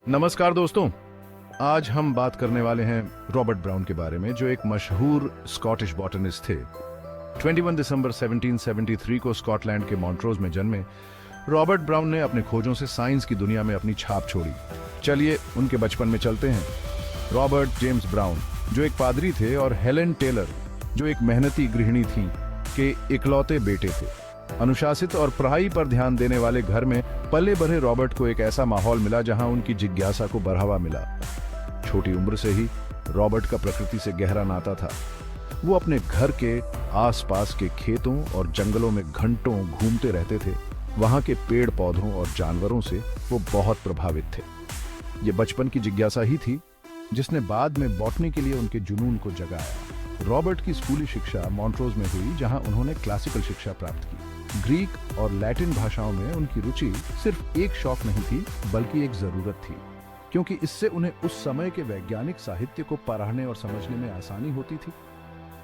नमस्कार दोस्तों। आज हम बात करने वाले हैं रॉबर्ट ब्राउन के बारे में, जो एक मशहूर स्कॉटिश बॉटनिस्ट थे। 21 दिसंबर 1773 को स्कॉटलैंड के मॉन्ट्रोज में जन्मे रॉबर्ट ब्राउन ने अपने खोजों से साइंस की दुनिया में अपनी छाप छोड़ी। चलिए उनके बचपन में चलते हैं। रॉबर्ट जेम्स ब्राउन, जो एक पादरी थे, और हेलेन टेलर, जो एक मेहनती गृहिणी थी, के इकलौते बेटे थे। अनुशासित और पढ़ाई पर ध्यान देने वाले घर में पले बढ़े रॉबर्ट को एक ऐसा माहौल मिला जहां उनकी जिज्ञासा को बढ़ावा मिला। छोटी उम्र से ही रॉबर्ट का प्रकृति से गहरा नाता था। वो अपने घर के आसपास के खेतों और जंगलों में घंटों घूमते रहते थे। वहां के पेड़ पौधों और जानवरों से वो बहुत प्रभावित थे। ये बचपन की जिज्ञासा ही थी जिसने बाद में बॉटनी के लिए उनके जुनून को जगाया। रॉबर्ट की स्कूली शिक्षा मॉन्ट्रोज में हुई, जहां उन्होंने क्लासिकल शिक्षा प्राप्त की। ग्रीक और लैटिन भाषाओं में उनकी रुचि सिर्फ एक शौक नहीं थी, बल्कि एक जरूरत थी, क्योंकि इससे उन्हें उस समय के वैज्ञानिक साहित्य को पढ़ने और समझने में आसानी होती थी।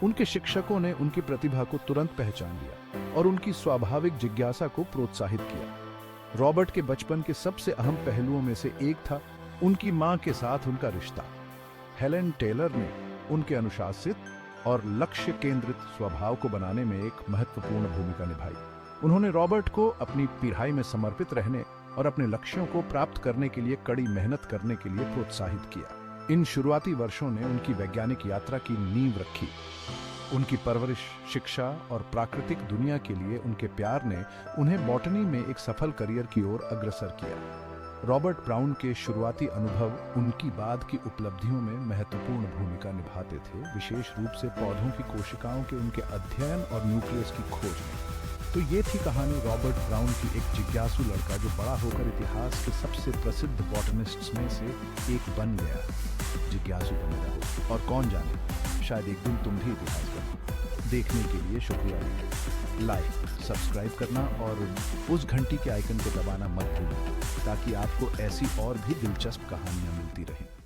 उनके शिक्षकों ने उनकी प्रतिभा को तुरंत पहचान लिया और उनकी स्वाभाविक जिज्ञासा को प्रोत्साहित किया। रॉबर्ट के बचपन के सबसे अहम पहलुओं में से एक था उनकी मां के साथ उनका रिश्ता। हेलेन टेलर ने उनके अनुशासित और लक्ष्य केंद्रित स्वभाव को बनाने में एक महत्वपूर्ण भूमिका निभाई। उन्होंने रॉबर्ट को अपनी पढ़ाई में समर्पित रहने और अपने लक्ष्यों को प्राप्त करने के लिए कड़ी मेहनत करने के लिए प्रोत्साहित किया। इन शुरुआती वर्षों ने उनकी वैज्ञानिक यात्रा की नींव रखी। उनकी परवरिश, शिक्षा और प्राकृतिक दुनिया के लिए उनके प्यार ने उन्हें बॉटनी में एक सफल करियर की ओर अग्रसर किया। रॉबर्ट ब्राउन के शुरुआती अनुभव उनकी बाद की उपलब्धियों में महत्वपूर्ण भूमिका निभाते थे, विशेष रूप से पौधों की कोशिकाओं के उनके अध्ययन और न्यूक्लियस की खोज में। तो ये थी कहानी रॉबर्ट ब्राउन की, एक जिज्ञासु लड़का जो बड़ा होकर इतिहास के सबसे प्रसिद्ध बॉटनिस्ट्स में से एक बन गया। जिज्ञासु बने रहो और कौन जाने, शायद एक दिन तुम भी इतिहास बनो। देखने के लिए शुक्रिया। लाइक, सब्सक्राइब करना और उस घंटी के आइकन को दबाना मत भूलना, ताकि आपको ऐसी और भी दिलचस्प कहानियां मिलती रहें।